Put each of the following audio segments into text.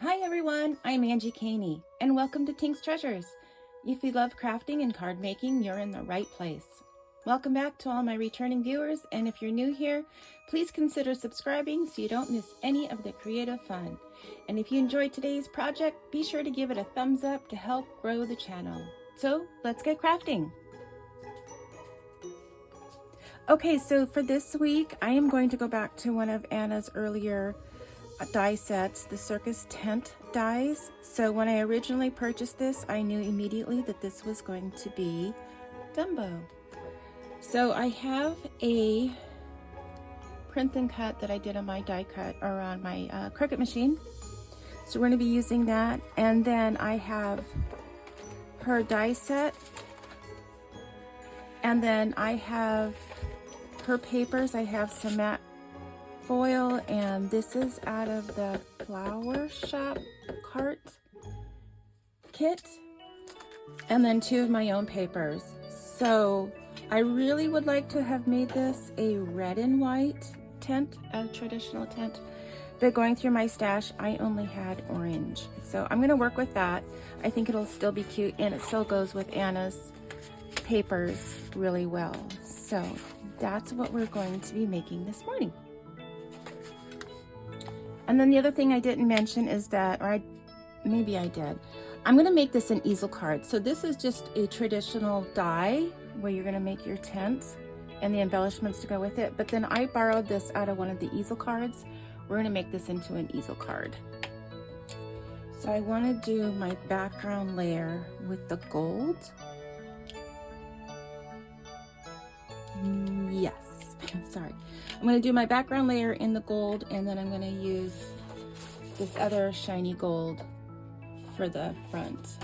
Hi everyone, I'm Angie Caney, and welcome to Tink's Treasures. If you love crafting and card making, you're in the right place. Welcome back to all my returning viewers, and if you're new here, please consider subscribing so you don't miss any of the creative fun. And if you enjoyed today's project, be sure to give it a thumbs up to help grow the channel. So let's get crafting. Okay, so for this week, I am going to go back to one of Anna's earlier die sets, the circus tent dies. So when I originally purchased this, I knew immediately that this was going to be Dumbo. So I have a print and cut that I did on my die cut or on my Cricut machine. So we're going to be using that. And then I have her die set. And then I have her papers. I have some matte foil, and this is out of the flower shop cart kit, and then 2 of my own papers. So I really would like to have made this a red and white tent, a traditional tent, but going through my stash I only had orange, so I'm gonna work with that. I think it'll still be cute, and it still goes with Anna's papers really well. So that's what we're going to be making this morning. And then the other thing I didn't mention is that, or maybe I did, I'm gonna make this an easel card. So this is just a traditional die where you're gonna make your tent and the embellishments to go with it. But then I borrowed this out of one of the easel cards. We're gonna make this into an easel card. So I wanna do my background layer with the gold. Yes, sorry. I'm going to do my background layer in the gold, and then I'm going to use this other shiny gold for the front.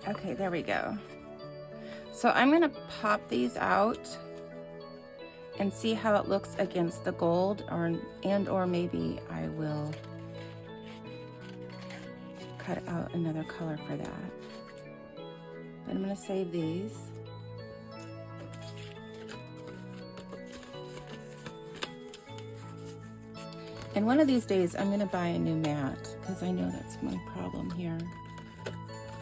Okay, there we go. So I'm going to pop these out and see how it looks against the gold, or maybe I will cut out another color for that. But I'm going to save these. And one of these days I'm going to buy a new mat, because I know that's my problem here,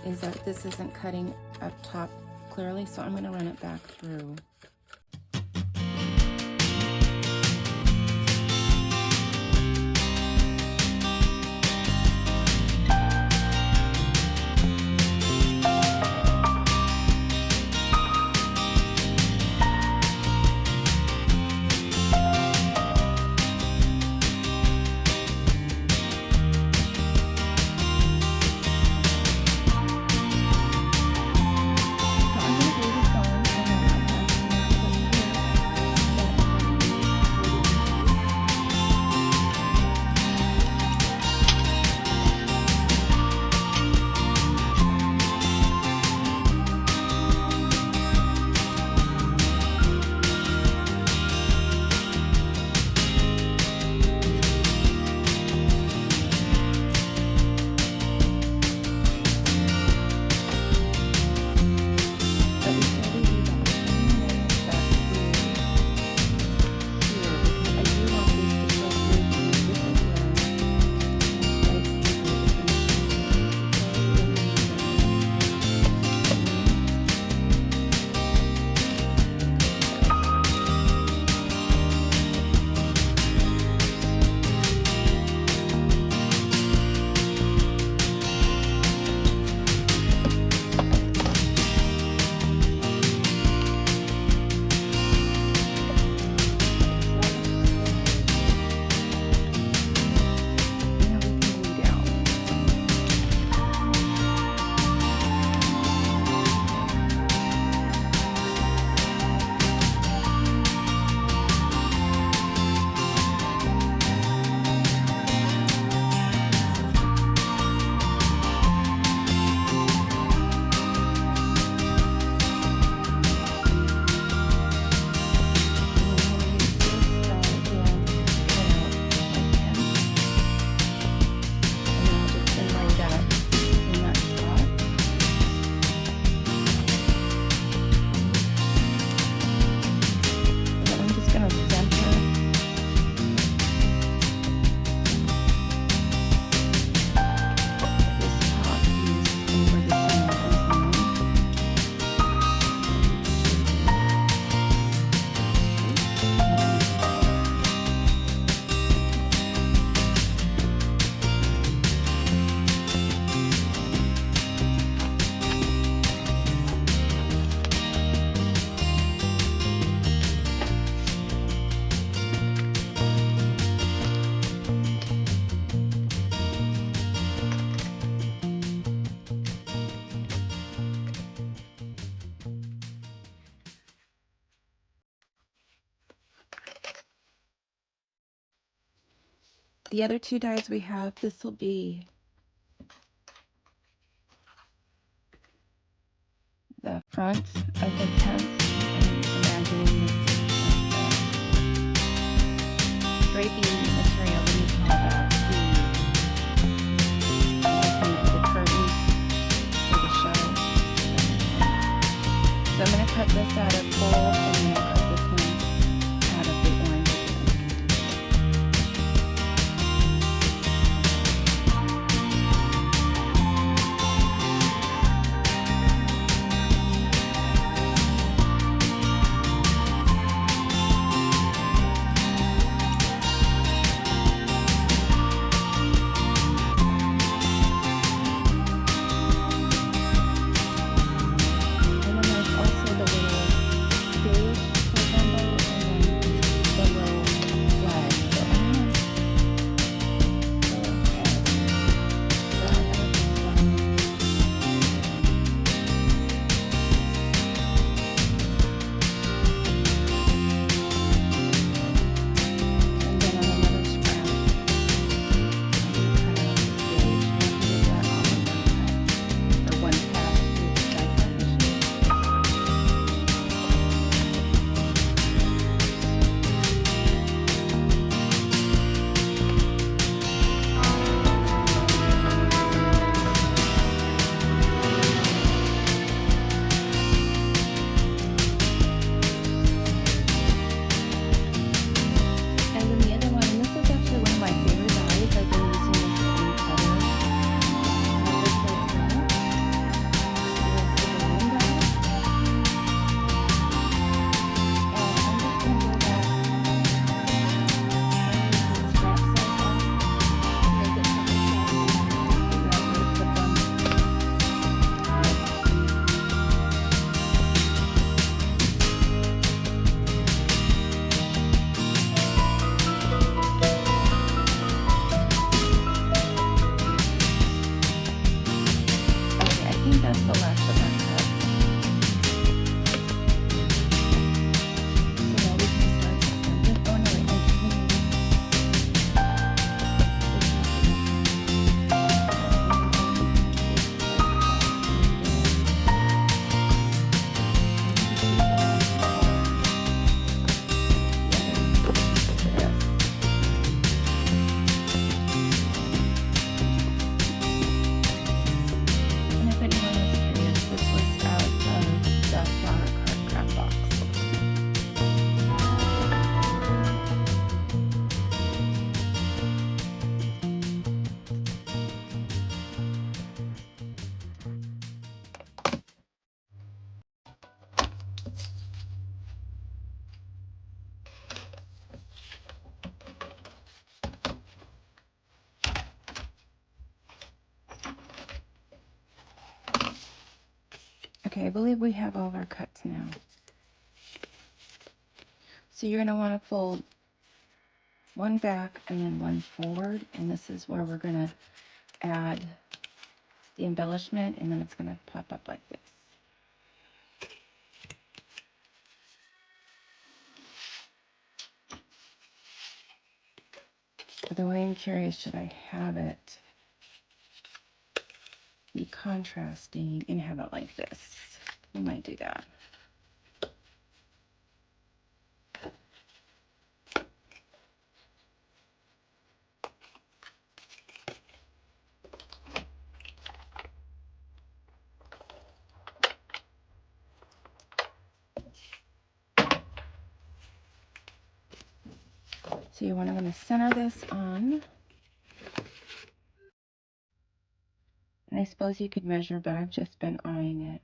is that this isn't cutting up top clearly, so I'm going to run it back through. The other two dies we have, this will be the front of the tent. And imagining this drapey material, we call that the curtains for the show. So I'm going to cut this out of gold and then I'll cut this one out of the orange. Okay, I believe we have all of our cuts now. So you're going to want to fold one back and then one forward, and this is where we're going to add the embellishment, and then it's going to pop up like this. Although I am curious, should I have it be contrasting and have it like this? We might do that. So you want to center this on. And I suppose you could measure, but I've just been eyeing it.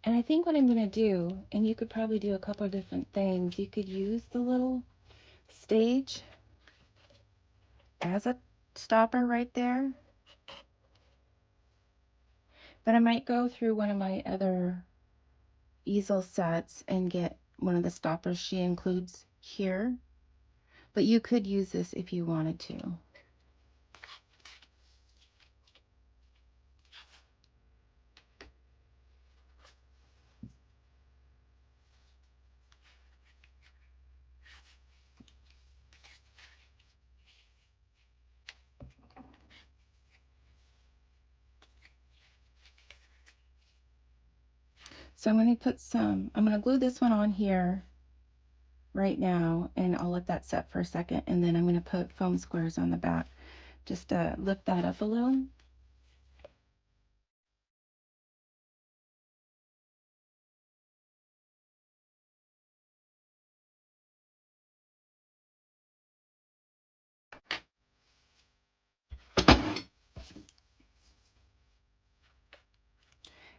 And I think what I'm going to do, and you could probably do a couple of different things, you could use the little stage as a stopper right there. But I might go through one of my other easel sets and get one of the stoppers she includes here. But you could use this if you wanted to. So I'm going to glue this one on here right now, and I'll let that set for a second, and then I'm going to put foam squares on the back just to lift that up a little.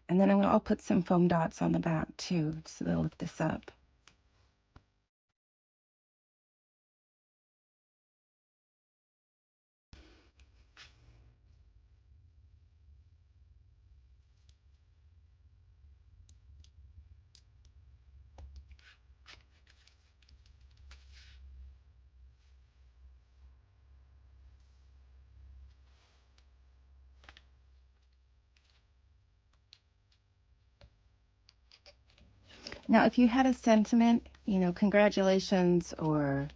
And then I'll put some foam dots on the back too, so they'll lift this up. Now, if you had a sentiment, you know, congratulations or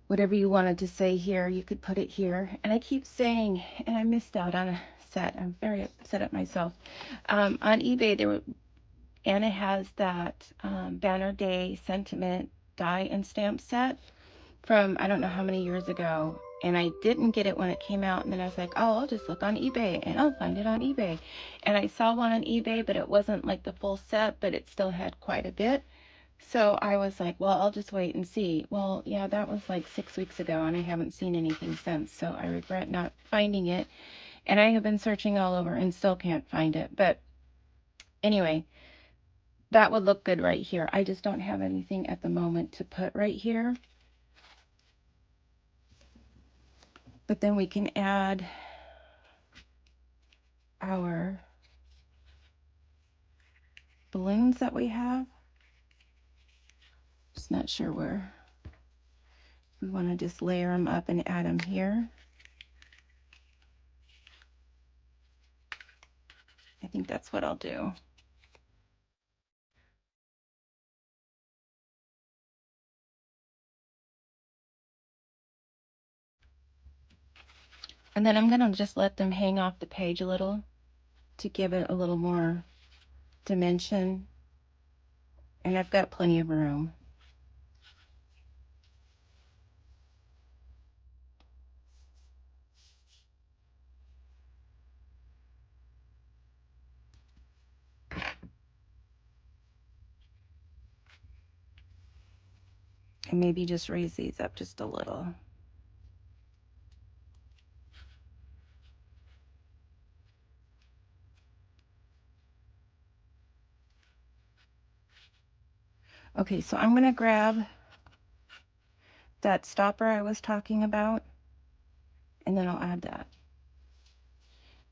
whatever you wanted to say here, you could put it here. And I keep saying, and I missed out on a set. I'm very upset at myself. On eBay, Anna has that Banner Day sentiment die and stamp set from I don't know how many years ago. And I didn't get it when it came out. And then I was like, oh, I'll just look on eBay and I'll find it on eBay. And I saw one on eBay, but it wasn't like the full set, but it still had quite a bit. So I was like, well, I'll just wait and see. Well, yeah, that was like 6 weeks ago, and I haven't seen anything since. So I regret not finding it. And I have been searching all over and still can't find it. But anyway, that would look good right here. I just don't have anything at the moment to put right here. But then we can add our balloons that we have. Just not sure where. We want to just layer them up and add them here. I think that's what I'll do. And then I'm going to just let them hang off the page a little to give it a little more dimension. And I've got plenty of room. And maybe just raise these up just a little. Okay, so I'm going to grab that stopper I was talking about, and then I'll add that.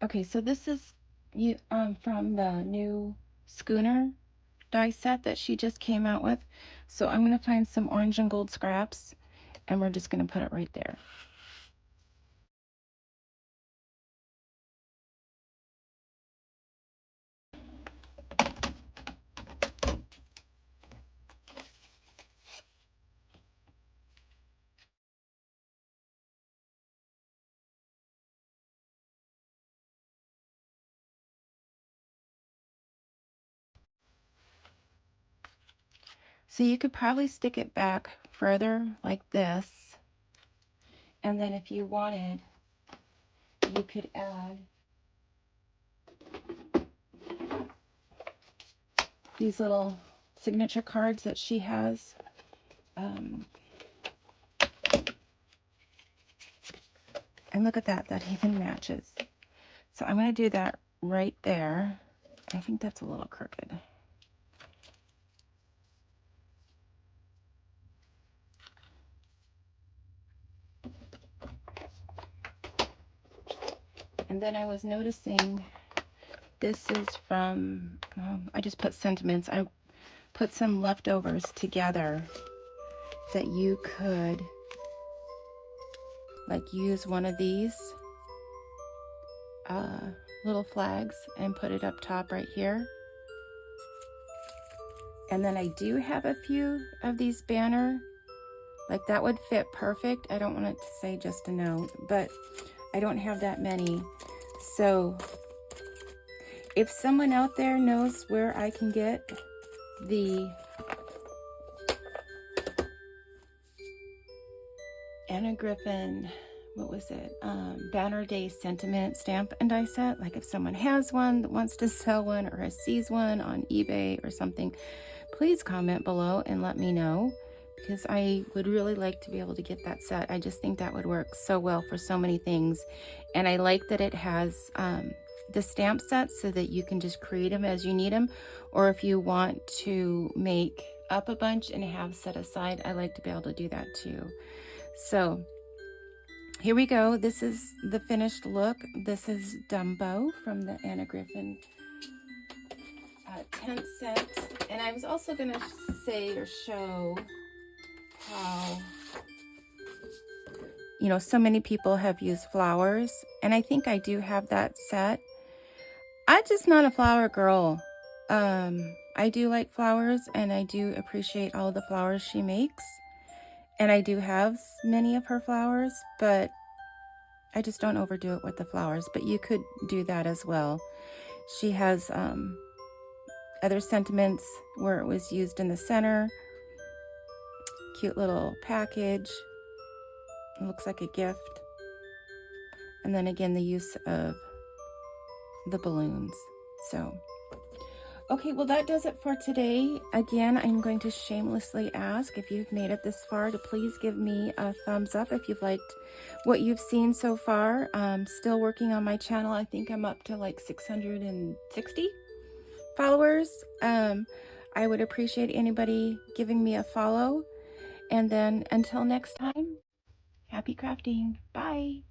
Okay, so this is from the new Schooner die set that she just came out with. So I'm going to find some orange and gold scraps, and we're just going to put it right there. So you could probably stick it back further like this. And then if you wanted, you could add these little signature cards that she has. And look at that, that even matches. So I'm going to do that right there. I think that's a little crooked. And then I was noticing this is from, I just put sentiments. I put some leftovers together that you could like use one of these little flags and put it up top right here. And then I do have a few of these banner, like that would fit perfect. I don't want it to say just a note, but I don't have that many. So if someone out there knows where I can get the Anna Griffin, what was it? Banner Day Sentiment stamp and die set. Like if someone has one that wants to sell one or sees one on eBay or something, please comment below and let me know, because I would really like to be able to get that set. I just think that would work so well for so many things. And I like that it has the stamp set so that you can just create them as you need them. Or if you want to make up a bunch and have set aside, I like to be able to do that too. So here we go. This is the finished look. This is Dumbo from the Anna Griffin tent set. And I was also going to say or show how, you know, so many people have used flowers. And I think I do have that set. I'm just not a flower girl. I do like flowers and I do appreciate all the flowers she makes. And I do have many of her flowers, but I just don't overdo it with the flowers. But you could do that as well. She has other sentiments where it was used in the center. Cute little package. It looks like a gift. And then again, the use of the balloons. So, okay, well that does it for today. Again, I'm going to shamelessly ask if you've made it this far to please give me a thumbs up if you've liked what you've seen so far. I'm still working on my channel. I think I'm up to like 660 followers. I would appreciate anybody giving me a follow. And then until next time, happy crafting. Bye.